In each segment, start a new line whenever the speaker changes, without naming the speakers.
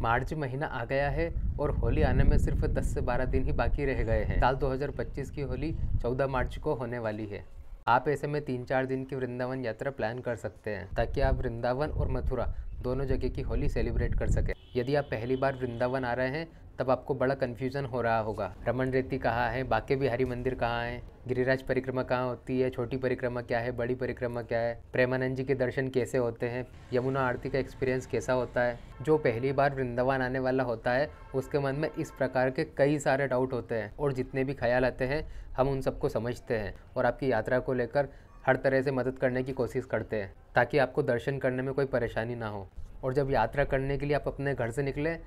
मार्च महीना आ गया है और होली आने में सिर्फ 10 से 12 दिन ही बाकी रह गए हैं। साल 2025 की होली 14 मार्च को होने वाली है। आप ऐसे में 3-4 दिन की वृंदावन यात्रा प्लान कर सकते हैं ताकि आप वृंदावन और मथुरा दोनों जगह की होली सेलिब्रेट कर सकें। यदि आप पहली बार वृंदावन आ रहे हैं तब आपको बड़ा कन्फ्यूज़न हो रहा होगा। रमन रेती कहाँ है, बाके बिहारी मंदिर कहाँ है, गिरिराज परिक्रमा कहाँ होती है, छोटी परिक्रमा क्या है, बड़ी परिक्रमा क्या है, प्रेमानंद जी के दर्शन कैसे होते हैं, यमुना आरती का एक्सपीरियंस कैसा होता है। जो पहली बार वृंदावन आने वाला होता है उसके मन में इस प्रकार के कई सारे डाउट होते हैं और जितने भी ख्याल आते हैं हम उन सबको समझते हैं और आपकी यात्रा को लेकर हर तरह से मदद करने की कोशिश करते हैं ताकि आपको दर्शन करने में कोई परेशानी ना हो। और जब यात्रा करने के लिए आप अपने घर से निकलें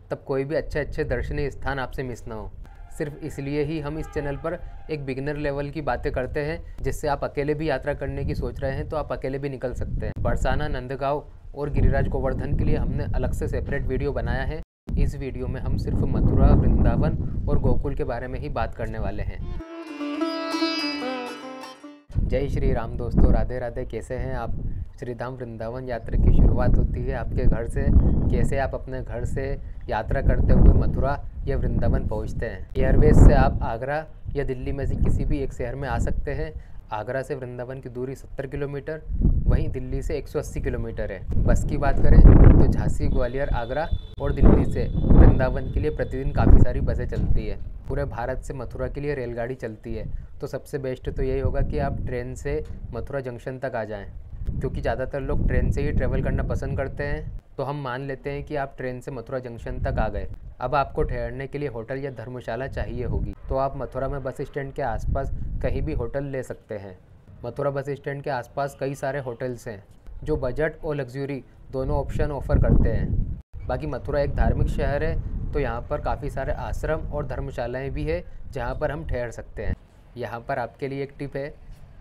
तब कोई भी अच्छे दर्शनीय स्थान आपसे मिस ना हो। सिर्फ इसलिए ही हम इस चैनल पर एक बिगिनर लेवल की बातें करते हैं जिससे आप अकेले भी यात्रा करने की सोच रहे हैं तो आप अकेले भी निकल सकते हैं। बरसाना, नंदगांव और गिरिराज गोवर्धन के लिए हमने अलग से सेपरेट वीडियो बनाया है। इस वीडियो में हम सिर्फ मथुरा, वृंदावन और गोकुल के बारे में ही बात करने वाले हैं। जय श्री राम दोस्तों, राधे राधे। कैसे हैं आप? श्रीधाम वृंदावन यात्रा की शुरुआत होती है आपके घर से। कैसे आप अपने घर से यात्रा करते हुए मथुरा या वृंदावन पहुंचते हैं। एयरवेज से आप आगरा या दिल्ली में से किसी भी एक शहर में आ सकते हैं। आगरा से वृंदावन की दूरी 70 किलोमीटर, वहीं दिल्ली से 180 किलोमीटर है। बस की बात करें तो झांसी, ग्वालियर, आगरा और दिल्ली से वृंदावन के लिए प्रतिदिन काफ़ी सारी बसें चलती है। पूरे भारत से मथुरा के लिए रेलगाड़ी चलती है। तो सबसे बेस्ट तो यही होगा कि आप ट्रेन से मथुरा जंक्शन तक आ जाएं, क्योंकि ज़्यादातर लोग ट्रेन से ही ट्रैवल करना पसंद करते हैं। तो हम मान लेते हैं कि आप ट्रेन से मथुरा जंक्शन तक आ गए। अब आपको ठहरने के लिए होटल या धर्मशाला चाहिए होगी, तो आप मथुरा में बस स्टैंड के आसपास कहीं भी होटल ले सकते हैं। मथुरा बस स्टैंड के आसपास कई सारे होटल्स हैं जो बजट और लग्जरी दोनों ऑप्शन ऑफ़र करते हैं। बाकी मथुरा एक धार्मिक शहर है तो यहाँ पर काफ़ी सारे आश्रम और धर्मशालाएँ भी है जहाँ पर हम ठहर सकते हैं। यहाँ पर आपके लिए एक टिप है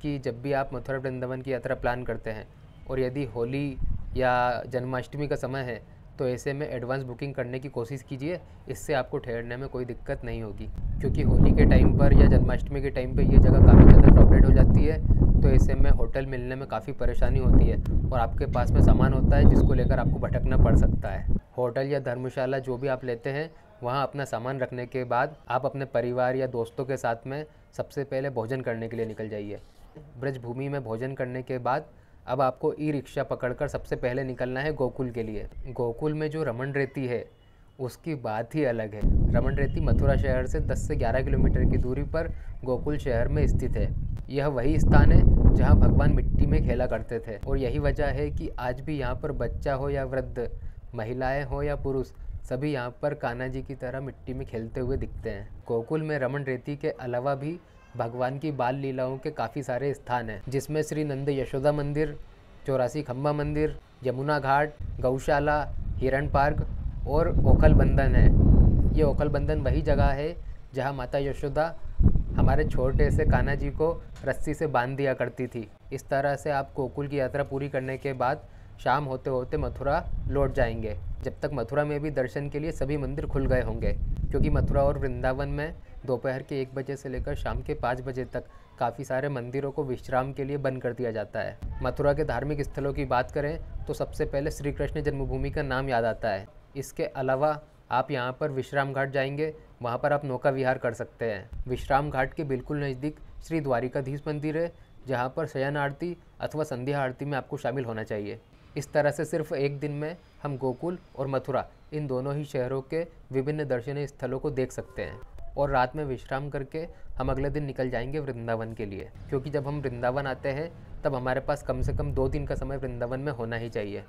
कि जब भी आप मथुरा वृंदावन की यात्रा प्लान करते हैं और यदि होली या जन्माष्टमी का समय है तो ऐसे में एडवांस बुकिंग करने की कोशिश कीजिए। इससे आपको ठहरने में कोई दिक्कत नहीं होगी, क्योंकि होली के टाइम पर या जन्माष्टमी के टाइम पर ये जगह काफ़ी ज़्यादा क्राउडेड हो जाती है। तो ऐसे में होटल मिलने में काफ़ी परेशानी होती है और आपके पास में सामान होता है जिसको लेकर आपको भटकना पड़ सकता है। होटल या धर्मशाला जो भी आप लेते हैं वहाँ अपना सामान रखने के बाद आप अपने परिवार या दोस्तों के साथ में सबसे पहले भोजन करने के लिए निकल जाइए। ब्रजभूमि में भोजन करने के बाद अब आपको ई रिक्शा पकड़कर सबसे पहले निकलना है गोकुल के लिए। गोकुल में जो रमन रेती है उसकी बात ही अलग है। रमन रेती मथुरा शहर से 10 से 11 किलोमीटर की दूरी पर गोकुल शहर में स्थित है। यह वही स्थान है जहां भगवान मिट्टी में खेला करते थे और यही वजह है कि आज भी यहां पर बच्चा हो या वृद्ध, महिलाएं हो या पुरुष, सभी यहाँ पर कान्हा जी की तरह मिट्टी में खेलते हुए दिखते हैं। गोकुल में रमन रेती के अलावा भी भगवान की बाल लीलाओं के काफ़ी सारे स्थान हैं, जिसमें श्री नंद यशोदा मंदिर, 84 खम्बा मंदिर, यमुना घाट, गौशाला, हिरण पार्क और ओखल बंधन है। ये ओखल बंधन वही जगह है जहाँ माता यशोदा हमारे छोटे से कान्हा जी को रस्सी से बांध दिया करती थी। इस तरह से आप गोकुल की यात्रा पूरी करने के बाद शाम होते होते मथुरा लौट जाएंगे। जब तक मथुरा में भी दर्शन के लिए सभी मंदिर खुल गए होंगे, क्योंकि मथुरा और वृंदावन में दोपहर के 1 बजे से लेकर शाम के 5 बजे तक काफ़ी सारे मंदिरों को विश्राम के लिए बंद कर दिया जाता है। मथुरा के धार्मिक स्थलों की बात करें तो सबसे पहले श्री कृष्ण जन्मभूमि का नाम याद आता है। इसके अलावा आप यहाँ पर विश्राम घाट जाएंगे, वहाँ पर आप नौका विहार कर सकते हैं। विश्राम घाट के बिल्कुल नज़दीक श्री द्वारिकाधीश मंदिर है, जहाँ पर शयन आरती अथवा संध्या आरती में आपको शामिल होना चाहिए। इस तरह से सिर्फ एक दिन में हम गोकुल और मथुरा इन दोनों ही शहरों के विभिन्न दर्शनीय स्थलों को देख सकते हैं और रात में विश्राम करके हम अगले दिन निकल जाएंगे वृंदावन के लिए, क्योंकि जब हम वृंदावन आते हैं तब हमारे पास कम से कम 2 दिन का समय वृंदावन में होना ही चाहिए।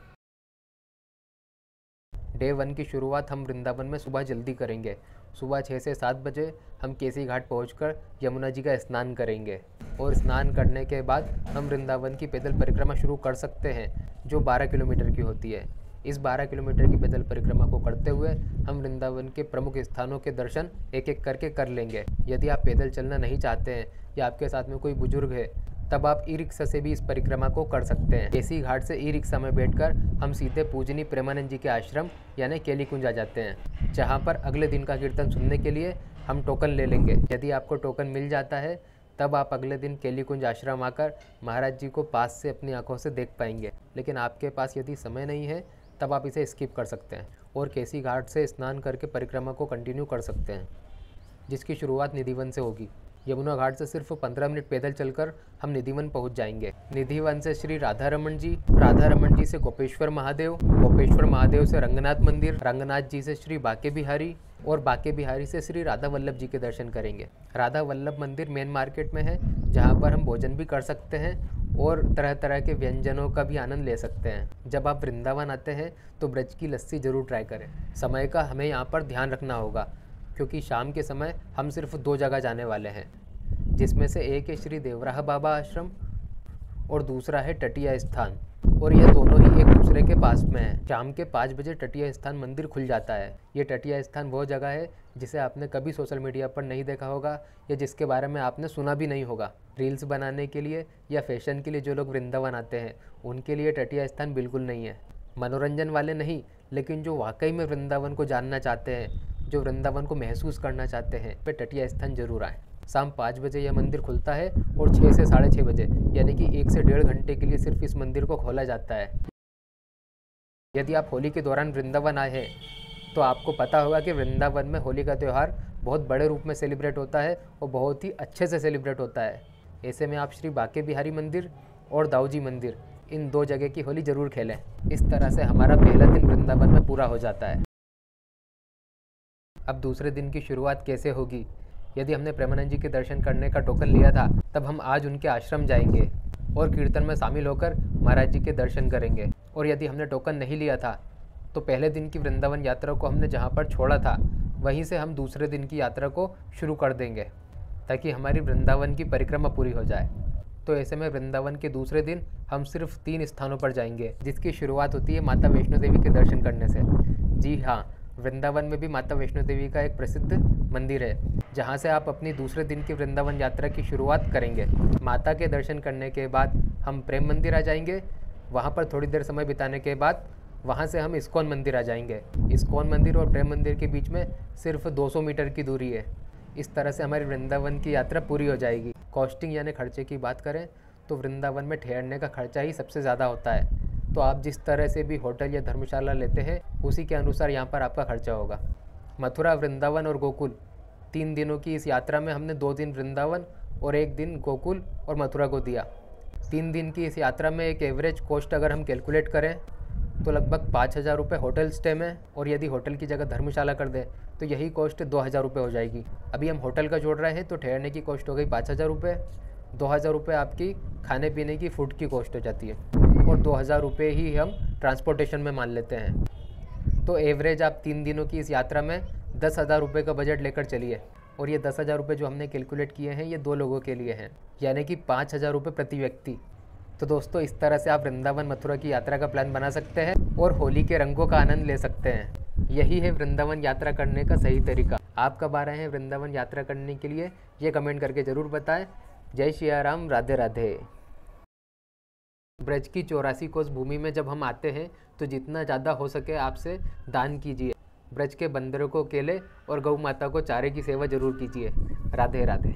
डे 1 की शुरुआत हम वृंदावन में सुबह जल्दी करेंगे। सुबह 6 से 7 बजे हम केसी घाट पहुंचकर यमुना जी का स्नान करेंगे और स्नान करने के बाद हम वृंदावन की पैदल परिक्रमा शुरू कर सकते हैं, जो 12 किलोमीटर की होती है। इस 12 किलोमीटर की पैदल परिक्रमा को करते हुए हम वृंदावन के प्रमुख स्थानों के दर्शन एक एक करके कर लेंगे। यदि आप पैदल चलना नहीं चाहते हैं या आपके साथ में कोई बुजुर्ग है तब आप ई रिक्शा से भी इस परिक्रमा को कर सकते हैं। केसी घाट से ई रिक्शा में बैठकर हम सीधे पूजनीय प्रेमानंद जी के आश्रम यानी केली कुंज आ जाते हैं, जहाँ पर अगले दिन का कीर्तन सुनने के लिए हम टोकन ले लेंगे। यदि आपको टोकन मिल जाता है तब आप अगले दिन केली कुंज आश्रम आकर महाराज जी को पास से अपनी आंखों से देख पाएंगे। लेकिन आपके पास यदि समय नहीं है तब आप इसे स्किप कर सकते हैं। और केसी घाट से स्नान करके परिक्रमा को कंटिन्यू कर सकते हैं, जिसकी शुरुआत निधिवन से होगी। यमुना घाट से सिर्फ 15 मिनट पैदल चलकर हम निधिवन पहुंच जाएंगे। निधिवन से श्री राधा रमन जी से गोपेश्वर महादेव से रंगनाथ मंदिर, रंगनाथ जी से श्री बाके बिहारी और बाके बिहारी से श्री राधा वल्लभ जी के दर्शन करेंगे। राधा वल्लभ मंदिर मेन मार्केट में है, जहां पर हम भोजन भी कर सकते हैं और तरह तरह के व्यंजनों का भी आनंद ले सकते हैं। जब आप वृंदावन आते हैं तो ब्रज की लस्सी ज़रूर ट्राई करें। समय का हमें यहाँ पर ध्यान रखना होगा, क्योंकि शाम के समय हम सिर्फ 2 जगह जाने वाले हैं, जिसमें से एक है श्री देवराह बाबा आश्रम और दूसरा है टटिया स्थान, और यह दोनों ही एक दूसरे के पास में है। शाम के 5 बजे टटिया स्थान मंदिर खुल जाता है। ये टटिया स्थान वो जगह है जिसे आपने कभी सोशल मीडिया पर नहीं देखा होगा या जिसके बारे में आपने सुना भी नहीं होगा। रील्स बनाने के लिए या फैशन के लिए जो लोग वृंदावन आते हैं, उनके लिए टटिया स्थान बिल्कुल नहीं है। मनोरंजन वाले नहीं, लेकिन जो वाकई में वृंदावन को जानना चाहते हैं, जो वृंदावन को महसूस करना चाहते हैं, वे टटिया स्थान जरूर आएँ। शाम 5 बजे यह मंदिर खुलता है और 6 से 6:30 बजे यानी कि 1 से 1.5 घंटे के लिए सिर्फ इस मंदिर को खोला जाता है। यदि आप होली के दौरान वृंदावन आए हैं तो आपको पता होगा कि वृंदावन में होली का त्यौहार बहुत बड़े रूप में सेलिब्रेट होता है और बहुत ही अच्छे से सेलिब्रेट होता है। ऐसे में आप श्री बाके बिहारी मंदिर और दाऊजी मंदिर, इन 2 जगह की होली ज़रूर खेलें। इस तरह से हमारा पहला दिन वृंदावन में पूरा हो जाता है। अब दूसरे दिन की शुरुआत कैसे होगी? यदि हमने प्रेमानंद जी के दर्शन करने का टोकन लिया था, तब हम आज उनके आश्रम जाएंगे और कीर्तन में शामिल होकर महाराज जी के दर्शन करेंगे। और यदि हमने टोकन नहीं लिया था, तो पहले दिन की वृंदावन यात्रा को हमने जहाँ पर छोड़ा था, वहीं से हम दूसरे दिन की यात्रा को शुरू कर देंगे, ताकि हमारी वृंदावन की परिक्रमा पूरी हो जाए। तो ऐसे में वृंदावन के दूसरे दिन हम सिर्फ 3 स्थानों पर जाएंगे, जिसकी शुरुआत होती है माता वैष्णो देवी के दर्शन करने से। जी हाँ, वृंदावन में भी माता वैष्णो देवी का एक प्रसिद्ध मंदिर है, जहाँ से आप अपनी दूसरे दिन की वृंदावन यात्रा की शुरुआत करेंगे। माता के दर्शन करने के बाद हम प्रेम मंदिर आ जाएंगे। वहाँ पर थोड़ी देर समय बिताने के बाद वहाँ से हम इस्कॉन मंदिर आ जाएंगे। इस्कॉन मंदिर और प्रेम मंदिर के बीच में सिर्फ 200 मीटर की दूरी है। इस तरह से हमारी वृंदावन की यात्रा पूरी हो जाएगी। कॉस्टिंग यानी खर्चे की बात करें तो वृंदावन में ठहरने का खर्चा ही सबसे ज़्यादा होता है। तो आप जिस तरह से भी होटल या धर्मशाला लेते हैं, उसी के अनुसार यहाँ पर आपका खर्चा होगा। मथुरा, वृंदावन और गोकुल, 3 दिनों की इस यात्रा में हमने 2 दिन वृंदावन और 1 दिन गोकुल और मथुरा को दिया। 3 दिन की इस यात्रा में एक एवरेज कॉस्ट अगर हम कैलकुलेट करें तो लगभग 5,000 रुपये होटल स्टे में, और यदि होटल की जगह धर्मशाला कर दें तो यही कॉस्ट 2,000 रुपये हो जाएगी। अभी हम होटल का जोड़ रहे हैं तो ठहरने की कॉस्ट हो गई 5,000 रुपये, 2,000 रुपये आपकी खाने पीने की फूड की कॉस्ट हो जाती है, और 2,000 रुपये ही हम ट्रांसपोर्टेशन में मान लेते हैं। तो एवरेज आप 3 दिनों की इस यात्रा में 10,000 रुपये का बजट लेकर चलिए। और ये 10,000 रुपये जो हमने कैलकुलेट किए हैं, ये 2 लोगों के लिए हैं, यानी कि 5,000 रुपये प्रति व्यक्ति। तो दोस्तों, इस तरह से आप वृंदावन मथुरा की यात्रा का प्लान बना सकते हैं और होली के रंगों का आनंद ले सकते हैं। यही है वृंदावन यात्रा करने का सही तरीका। आप कब आ रहे हैं वृंदावन यात्रा करने के लिए, ये कमेंट करके ज़रूर बताएं। जय सिया राम, राधे राधे। ब्रज की 84 कोस भूमि में जब हम आते हैं तो जितना ज़्यादा हो सके आपसे दान कीजिए। ब्रज के बंदरों को केले और गौ माता को चारे की सेवा जरूर कीजिए। राधे राधे।